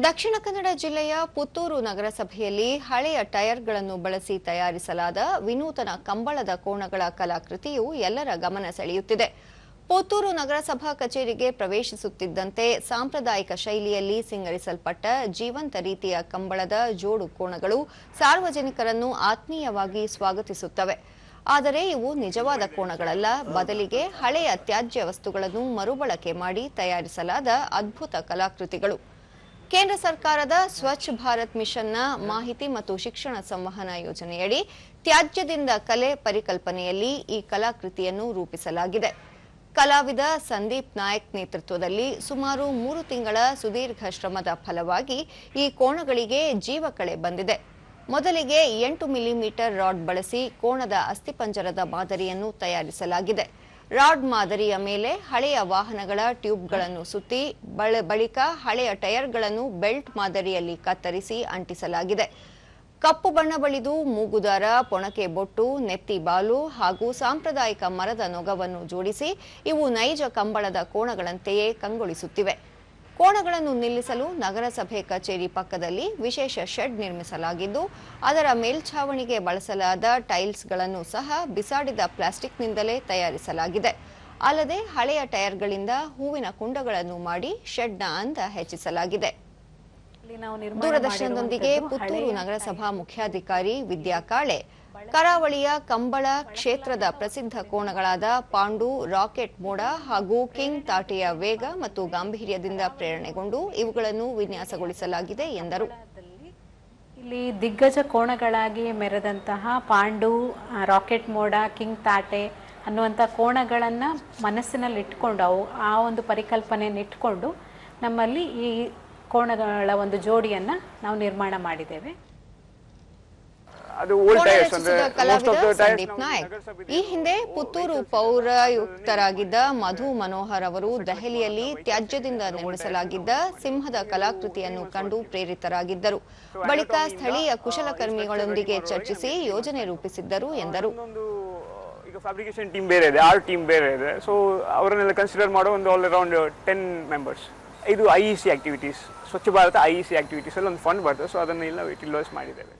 ದಕ್ಷಿಣ ಕನ್ನಡ ಜಿಲ್ಲೆಯ ಪುತ್ತೂರು ನಗರಸಭೆಯಲ್ಲಿ ಹಳೆಯ ಟೈರ್ಗಳನ್ನು ಬಳಸಿ ತಯಾರಿಸಲಾದ ವಿನೂತನ ಕಂಬಳದ ಕೋಣಗಳ ಕಲಾಕೃತಿಯು ಎಲ್ಲರ ಗಮನ ಸೆಳೆಯುತ್ತಿದೆ. ಪುತ್ತೂರು ನಗರಸಭಾ ಕಚೇರಿಗೆ ಪ್ರವೇಶಿಸುತ್ತಿದ್ದಂತೆ ಸಾಂಪ್ರದಾಯಿಕ ಶೈಲಿಯಲ್ಲಿ ಸಿಂಗರಿಸಲ್ಪಟ್ಟ ಜೀವಂತ ರೀತಿಯ ಕಂಬಳದ ಜೋಡು ಕೋಣಗಳು ಸಾರ್ವಜನಿಕರನ್ನು ಆತ್ಮೀಯವಾಗಿ ಸ್ವಾಗತಿಸುತ್ತವೆ. ಆದರೆ ಇವು ನಿಜವಾದ ಕೋಣಗಳಲ್ಲ, ಬದಲಿಗೆ ಹಳೆಯ ತ್ಯಾಜ್ಯ ವಸ್ತುಗಳನ್ನು ಮರುಬಳಕೆ ಮಾಡಿ ತಯಾರಿಸಲಾದ ಅದ್ಭುತ ಕಲಾಕೃತಿಗಳು. ಕೇಂದ್ರ ಸರ್ಕಾರದ ಸ್ವಚ್ಛ ಭಾರತ್ ಮಿಷನ್ನ ಮಾಹಿತಿ ಮತ್ತು ಶಿಕ್ಷಣ ಸಂವಹನ ಯೋಜನೆಯಡಿ ತ್ಯಾಜ್ಯದಿಂದ ಕಲೆ ಪರಿಕಲ್ಪನೆಯಲ್ಲಿ ಈ ಕಲಾಕೃತಿಯನ್ನು ರೂಪಿಸಲಾಗಿದೆ. ಕಲಾವಿದ ಸಂದೀಪ್ ನಾಯಕ್ ನೇತೃತ್ವದಲ್ಲಿ ಸುಮಾರು 3 ತಿಂಗಳ ಸುದೀರ್ಘ ಶ್ರಮದ ಫಲವಾಗಿ ಈ ಕೋಣಗಳಿಗೆ ಜೀವಕಳೆ ಬಂದಿದೆ. ಮೊದಲಿಗೆ 8 ಮಿಲಿಮೀಟರ್ ರಾಡ್ ಬಳಸಿ ಕೋಣದ ಅಸ್ಥಿಪಂಜರದ ಮಾದರಿಯನ್ನು ತಯಾರಿಸಲಾಗಿದೆ. ರಾಡ್ ಮಾದರಿಯ ಮೇಲೆ ಹಳೆಯ ವಾಹನಗಳ ಟ್ಯೂಬ್ಗಳನ್ನು ಸುತ್ತಿ ಬಳಿಕ ಹಳೆಯ ಟೈರ್ಗಳನ್ನು ಬೆಲ್ಟ್ ಮಾದರಿಯಲ್ಲಿ ಕತ್ತರಿಸಿ ಅಂಟಿಸಲಾಗಿದೆ. ಕಪ್ಪು ಬಣ್ಣ ಬಳಿದು ಮೂಗುದಾರ, ಪೊಣಕೆ ಬೊಟ್ಟು, ನೆತ್ತಿ ಬಾಲು ಹಾಗೂ ಸಾಂಪ್ರದಾಯಿಕ ಮರದ ನೊಗವನ್ನು ಜೋಡಿಸಿ ಇವು ನೈಜ ಕಂಬಳದ ಕೋಣಗಳಂತೆಯೇ ಕಂಗೊಳಿಸುತ್ತಿವೆ. ಕೋಣಗಳನ್ನು ನಿಲ್ಲಿಸಲು ನಗರಸಭೆ ಕಚೇರಿ ಪಕ್ಕದಲ್ಲಿ ವಿಶೇಷ ಶೆಡ್ ನಿರ್ಮಿಸಲಾಗಿದ್ದು, ಅದರ ಮೇಲ್ಛಾವಣಿಗೆ ಬಳಸಲಾದ ಟೈಲ್ಸ್ಗಳನ್ನು ಸಹ ಬಿಸಾಡಿದ ಪ್ಲಾಸ್ಟಿಕ್ನಿಂದಲೇ ತಯಾರಿಸಲಾಗಿದೆ. ಅಲ್ಲದೆ ಹಳೆಯ ಟೈರ್ಗಳಿಂದ ಹೂವಿನ ಕುಂಡಗಳನ್ನು ಮಾಡಿ ಶೆಡ್ನ ಅಂದ ಹೆಚ್ಚಿಸಲಾಗಿದೆ. ದೂರದರ್ಶನದೊಂದಿಗೆ ಪುತ್ತೂರು ನಗರಸಭಾ ಮುಖ್ಯಾಧಿಕಾರಿ ವಿದ್ಯಾ ಕಾಳೆ ಕರಾವಳಿಯ ಕಂಬಳ ಕ್ಷೇತ್ರದ ಪ್ರಸಿದ್ಧ ಕೋಣಗಳಾದ ಪಾಂಡು, ರಾಕೆಟ್ ಮೋಡ ಹಾಗೂ ಕಿಂಗ್ ತಾಟೆಯ ವೇಗ ಮತ್ತು ಗಾಂಭೀರ್ಯದಿಂದ ಪ್ರೇರಣೆಗೊಂಡು ಇವುಗಳನ್ನು ವಿನ್ಯಾಸಗೊಳಿಸಲಾಗಿದೆ ಎಂದರು. ಇಲ್ಲಿ ದಿಗ್ಗಜ ಕೋಣಗಳಾಗಿ ಮೆರೆದಂತಹ ಪಾಂಡು, ರಾಕೆಟ್ ಮೋಡ, ಕಿಂಗ್ ತಾಟೆ ಅನ್ನುವಂಥ ಕೋಣಗಳನ್ನು ಮನಸ್ಸಿನಲ್ಲಿ ಇಟ್ಕೊಂಡು ಆ ಒಂದು ಪರಿಕಲ್ಪನೆಯನ್ನು ಇಟ್ಕೊಂಡು ನಮ್ಮಲ್ಲಿ ಈ ಕೋಣಗಳ ಒಂದು ಜೋಡಿಯನ್ನು ನಾವು ನಿರ್ಮಾಣ ಮಾಡಿದ್ದೇವೆ. ಸಂದೀಪ್ ನಾಯಕ್ ಈ ಹಿಂದೆ ಪುತ್ತೂರು ಪೌರಾಯುಕ್ತರಾಗಿದ್ದ ಮಧು ಮನೋಹರ್ ಅವರು ದೆಹಲಿಯಲ್ಲಿ ತ್ಯಾಜ್ಯದಿಂದ ನಿರ್ಮಿಸಲಾಗಿದ್ದ ಸಿಂಹದ ಕಲಾಕೃತಿಯನ್ನು ಕಂಡು ಪ್ರೇರಿತರಾಗಿದ್ದರು. ಬಳಿಕ ಸ್ಥಳೀಯ ಕುಶಲಕರ್ಮಿಗಳೊಂದಿಗೆ ಚರ್ಚಿಸಿ ಯೋಜನೆ ರೂಪಿಸಿದ್ದರು ಎಂದರು. ಈಗ ಫ್ಯಾಬ್ರಿಕೇಶನ್ ಟೀಮ್ ಬೇರೆ ಇದೆ, ಆರ್ಟ್ ಟೀಮ್ ಬೇರೆ ಇದೆ. ಸೊ ಅವರನ್ನೆಲ್ಲ ಕನ್ಸಿಡರ್ ಮಾಡೋ ಒಂದು ಆಲ್ ಅರೌಂಡ್ 10 ಮೆಂಬರ್ಸ್. ಇದು IEC activities, Swachh Bharat IEC activities ಅಲ್ಲಿ ಒಂದು ಫಂಡ್ ಬರ್ತದೆ. ಸೊ ಅದನ್ನೆಲ್ಲ ಯುಟಿಲೈಸ್ ಮಾಡಿದ್ದೇವೆ.